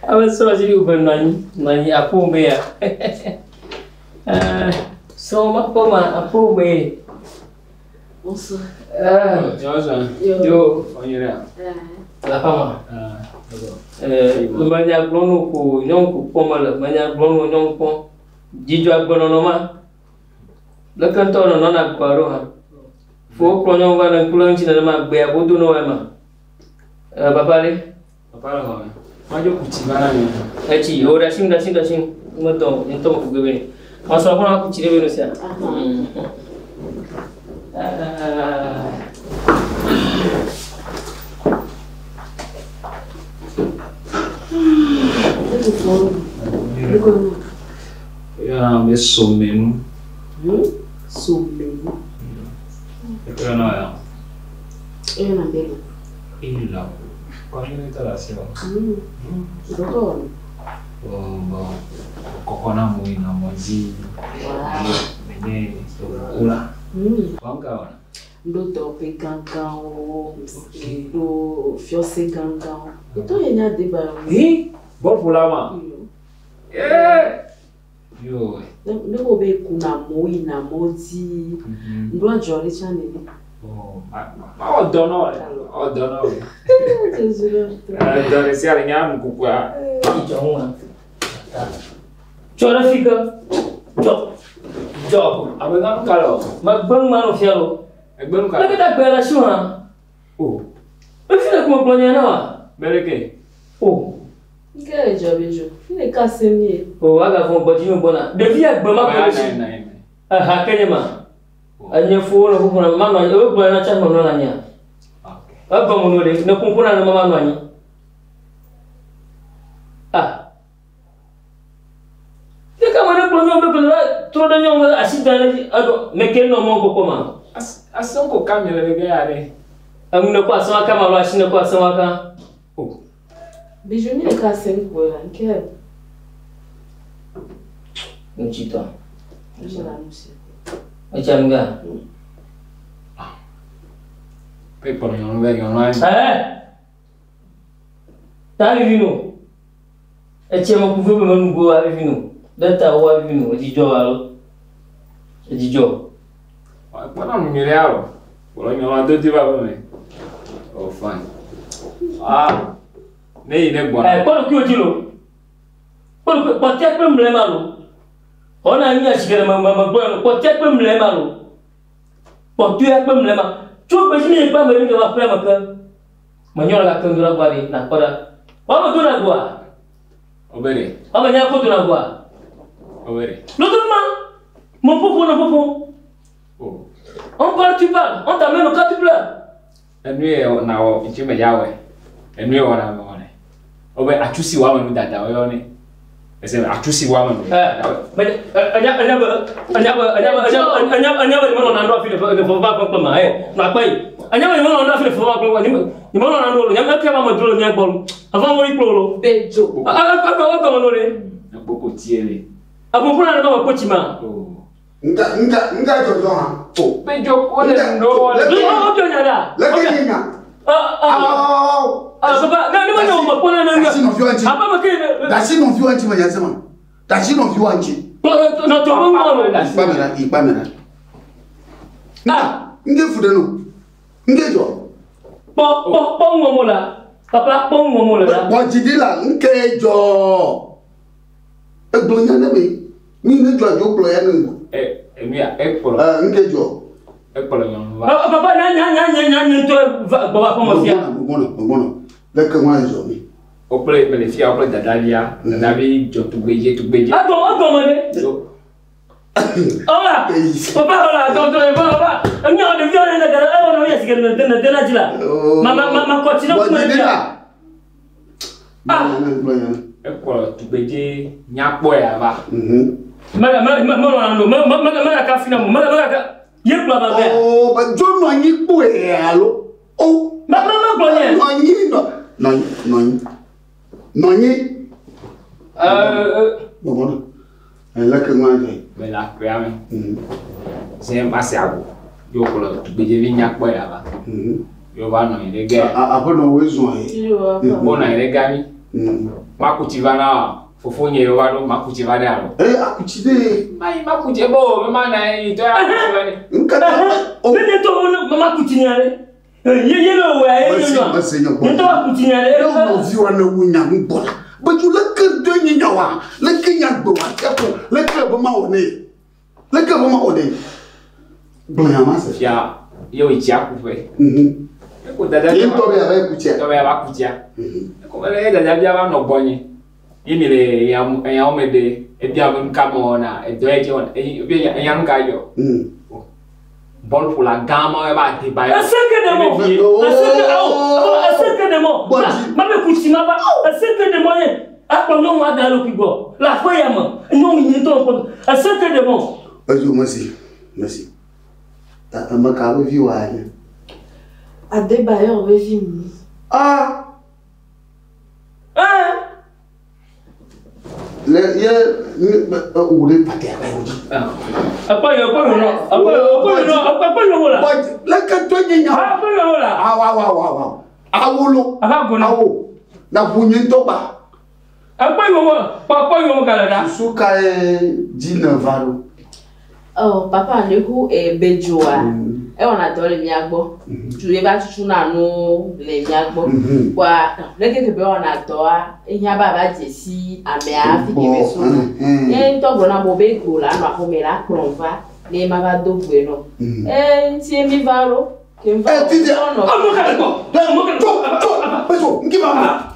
Awa so asili ubenani apombe ya. So mapoma apombe. Bonsoir. Yo, la fama. Manya blono ko nyonko poma la manya blono nyonko jijo agbono ma. La kanto no na kwaro ha. Fo ko nyonko na kulanchi na ma gbe abodo no ma. Papa le. Majo kuchibana ni. Echi, ora sing. Moto, into ko gebe. Maso ko na kuchire beno sia. Ya, me somenu. Somenu. Ya na ya. Na mbele. Ila. Kwa nini tarasio? Dokoro. Bon. Kokona muina mozi. Mene ula. Wangaona. Ndoto pe kankan o. Do fiose kankan. Ito yenya deba. Bon fulama. Yo. Ndiko be kuna moi na mozi. Ndo ajori chaneli. Oh, dono. Done si alinha mkukwa. Chora fica. Job. Abang kalau. Magbang mano fialo. Abang kalau. Lagi tak bela shua. Oh. Fina como plania na. Beleke. Oh. Ngere jobejo. Ile kasemie. Oh, aga fon bodinho bona. Devia gbama ko. Ah, kenyama. Anya fona kupuna mama yo bwana cha mama na nya. Okay. Baba munole na kumpuna na mama nwanyi. Deka mana plonyo be ko troda nyonga asidana ado mekeno mongo koma. Asonko kamera le gare. Amuna kwa sama kama lo ashina kwa sama ka. Oh. Bijoni ile kasem ko la nke. Nchita. Jala musi. Macam ga. Paper yang lagi online. Tari vino. Echema kuvuba manungo ari vino. Data wa vino ejijo alo. Ejijo. Pana mmirealo. Bolo nyama doti ba bome. Oh fine. Nei ne bwana. Kwa kio jilo. Kwa tekpe mlema lo. Ona nya shikere mama bwana kwa tekpe mlema lo. Kwa tekpe mlema. Chuo bejini pa mwe wa prema ka. Manyora ka kandura bari na koda. Wama tuna gwa. Obere. Ama nya ko tuna gwa. Obere. L'autrement, mon popo na popo. Oh. On parle tu parles, on t'amène au cas tu pleures. Enwe na o ichime yawe. Enwe wana mone. Obe achusi wa manu dada oyone. Ese achusi wa manu. Anya mano na ndo afile fo ba kwa ma na pai. Anya mano na afile fo ba kwa ni mano na ndo nya tia ba madro nya bol. Avant mo iplolo. Bejo. Aka mano le. Na boko tiele. Apo puna na ba kochima. Oh. Nga jojo ha. Oh, bejo ko le ndo wala. Lo ojo nya da. Laki nya. Papa, na mano ma pona na nga. Apa makine. Dashi no fiwa nchi manyasema. Dashi no fiwa nchi. Na to mo ngalo. Ipamera. Nge fudeno. Nge jo. Po ngomola. Papa po ngomola da. Bo jidila nke jo. Egbonya na me. Ni ne jo gbo ya ngu. Emia ekpolo. Nke jo. Ekpolo yon. Papa nya to baba ko mo fia. Ngono. Leka mwa zo mi. Ople benefia ople dadalia. Dadabi jo tugbeje. Ago mane. Hola. Papa hola, tonto papa. Anya de viole na gara, ona ya sigana na jila. Mama ko tina ko Ekpolo tugbeje nyapo ya ba. Mara ka fina mo. Mara ka ye bla ba. Oh, ba jo no anyi po e alo. Oh, mama glonia. Nonyi. Bobo. Leka mwa zo. Me la creame. C'est un passé à vous. Yo ko tugbeje vi nyapo ya ba. Yo va no ile ga. Après non wezo Tu vois pas. Bon na ile ga mi. Makuti vana fofonye yo va no makuti vana lo. Akutide. Mai makuti bo mama na ito ya vani. Nkata. Bene to mama kutinyale. Ye lo wa ye no. Nto kutinyale. No vi wa na wunya ngbola. Baju le ke de nyinya wa. Le ke nya gbo wa kepo. Le ke bo ma one. Le ke bo ma one. Blonya ma se. Ya yo ichia ku fe. Ko dada. Ye to be aba kutia. To be aba kutia. Ko le dada bia ba no gbonyi. Yimile ya omede e bia bo nka mo na e do e je on e bi ya nka yo. Bon pour la gamme e ba te ba. Aseke de mo. Aseke de mo. Ma me kuchi ma ba. Aseke de mo ye. Akpo no wa da lo pigo. La fo ya mo. No mi to ko. Aseke de mo. Ajo merci. Merci. Ma ka vi wa ya. Adebayo ve vimi. Le ye o le pate aba yo. Apa yo la. Le ke to nyinya. Apa yo la. Wa. Awolo. Aba gona. Awo. Na bunyi to ba. Apa yo kala da. Suka dina varo. Oh, papa le ku e bejoa. E ona to le mi agbo. Tu e ba tutu na no le mi agbo. Kwa le ke be ona to a e nya baba jesi ame a fi ke be so. E to gona bo be ku la no ko me la kronva le ma ba do bueno. Nti mi varo. Ke mva. Tidi. No. Amo kala ko. Beso, ngima.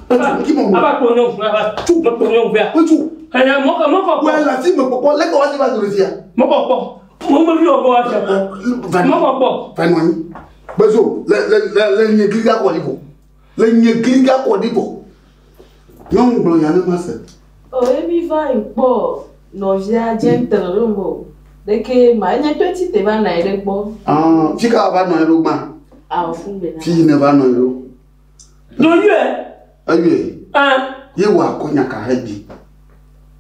Aba ko no. Aba tu ko no bia. Beso. Aya mo ko. Wala si me popo le ko wa si ba do sia. Mo ko. Mo vi ogo wa se. Mo ko. Vanwani. Beso, le nyegliga ko libo. Le nyegliga ko libo. Non blo ya na mase. Oh, e mi va impo. No ja gente rumbo. De que ma nya to ti te va na ere gbo. Fika ba no ero gba. O fun be na. Fi ne ba no ero. Do you eh? Aye. Ye wa ko nya ka habi.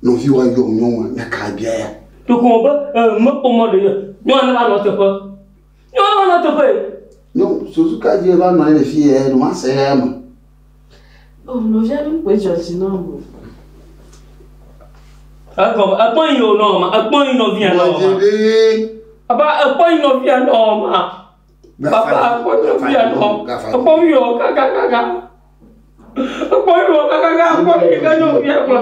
No fi wa yo nyon wa nya ka bia ya. To ko ba mo ko mo de yo. Nyo na ba no te ko. Nyo na no te ko. No, Suzuka je ba no ere fi e no ma se e ma. Oh, no ja ni pe George no mo. Apon yo no ma, apon yo via no ma. Aba apon yo via no ma. Papa apon yo via no. Apon yo kaka. Apon yo kaka, apon yo no via kwa.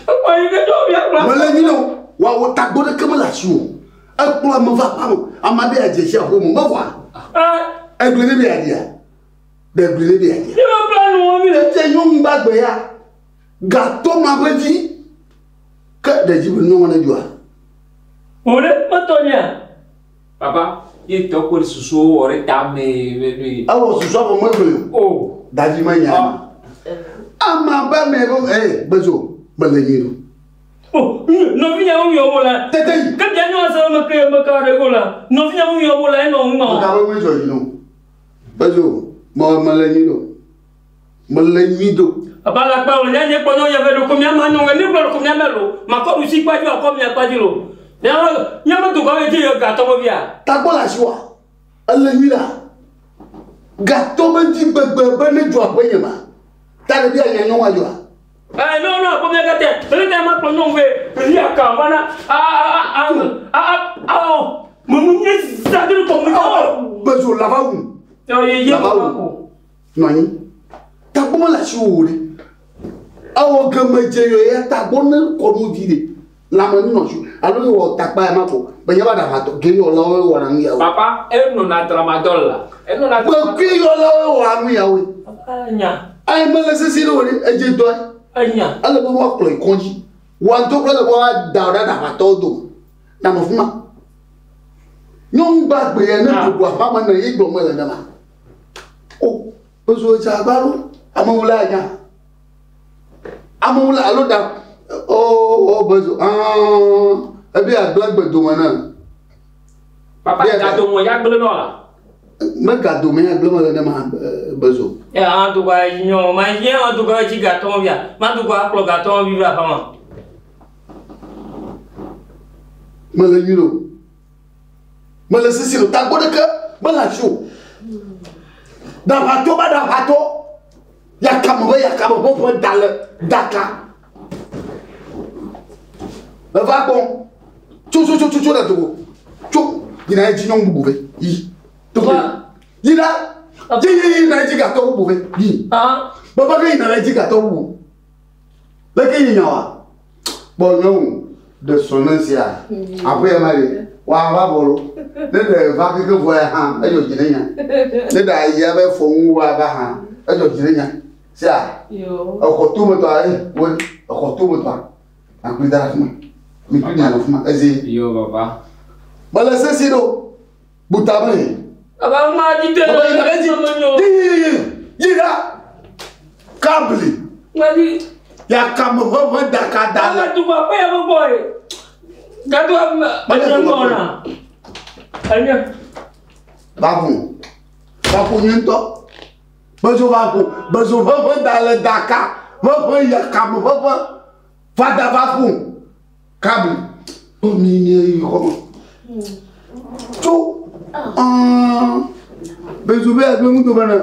Apon yo no via kwa. Wala ni no, wa tagbo de kemala su. Akpla mo va pa mo, amade ajeshi aho mo wa. Egbele bi adia. De egbele bi adia. Ni mo plan wo mi le. Te nyom gbagbe ya. Gato ma beji. Ka de jibu nyom na jua. Ore matonya. Papa, ye to ko susu ore ta me. Awo susu afo mo egbele. Oh, Daji ma nya. Ama ba me bo bezo balenyiru. Oh, no vinya wo yo la. Tete. Ka dia no sa ma ke ma ka re ko la. No vinya wo yo la no ma. Ka ba mejo yi no. Bezo mo malenyiru. Malenyido. Abala pa o nya nye ko no ya ve do ko mi ama no ni ko mi ama lo. Ma ko ru si pa ju ko mi pa ju lo. Ya ma to ko e ti yo ga to mo bia. Tagbo la siwa. Alenyira. Gato be di gbegbe be ne ju apenye ma. Ta bi anya nyon wa ju a. No, ko mi ga te. Ele te ma ko no we. Ri aka bana. Mo ni sa de ko mi ko. Bezo lava wu. Yo ye ko. Noni. Tagbo la siwore. Awo gamaje yo ya tagbo ne ko no vide. La mo ni no su. Alo yo takpa e ma ko. Be ya ba da mato. Ge yo lawo wa na ya. Papa, no na tramadol la. No na. Ko ki yo lawo wa mu ya we. Anya. Ai mele se si lo re eje do. Anya. Ale bo wa klo ikonji. Wa to klo bo da da ma to do. Na mo fuma. Nyom gbagbe ye na gbogbo apa ma na igbo mo le na ma. O so cha gbaro amawula anya. Amawula alo da bezo ebi agbagbe do mo na. Papa ga do mo ya gbele no la. Me ga do me agbe mo le na ma bezo. Ya antu ga nyo ma ye antu ga ji ga to bia. Ma tu ga aklo ga to bi ba pa ma. Mele yiro. Mele sisi lo tagbo de ke mele sho. Dans bateau, pas dans bateau. Il y a Cameroun pour dans le Dakar. Le wagon. Tout, là, tout. Il a dit non, vous pouvez. Il a dit gâteau, vous pouvez. Ah. Papa, il a dit gâteau, vous. Là, qu'il y a. Bon, non. De son ancien. Après, il m'a dit. Wa bolo ne de va ke vo ha e jo jire nya ne da ya be fo nwa ba ha e jo jire nya sia yo o ko tu mo to ai wo o ko tu mo to a ku da fuma mi ku nya fuma ezi yo baba bala se siro butabe aba ma di de yira kabli ngadi ya kam ho da ka da ala tu ba pe ba boy Gado Bajangona. Anya. Babu nyento. Bazo babu dans le Dakar. Babu ya kam babu. Fada babu. Kabli. O mini comment. Tout. Bazo be a mu do bana.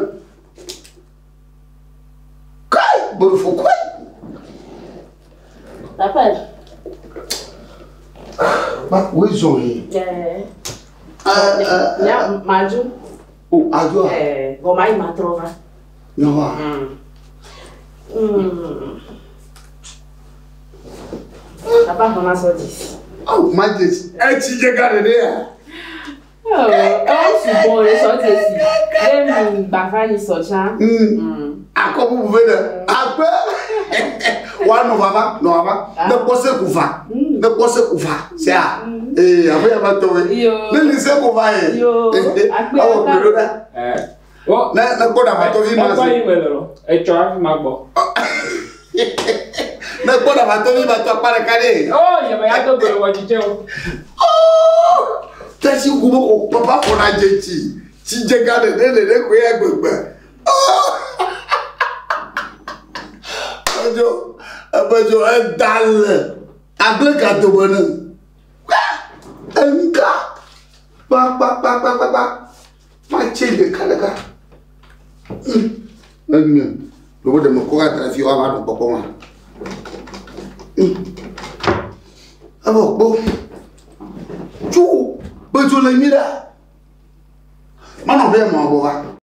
Kai, boru fo quoi? Papa. Où ils sont? Maju. Oh, Adjo. Gomai Matrova. Non. Papa, on a sorti. Oh, Majesty. Tu j'ai gardé. C'est bon, les sorties ici. Même Bafani sorti. À quoi vous venez? Après. Wa no baba, no baba. Ne pose kufa. Ne pose kufa. C'est à. Après va tomber. Ne laissez kufa. Awo pelo da. Oh, na ko da bato vi ma. Ba yi melo. E cho afi ma gbo. Na ko da bato vi bato apare kare. Oh, ya ba ya to bere wa jije o. Oh! Tasi kubo ko papa ko na jechi. Ti je gade de ko ya gbegbe. Oh! Abajo dal agbe ka to bona enka pa ma chende kalaga lo de mo ko ga trafi wa ma do popo ma abo bo chu bajo le mira ma no be mo bo wa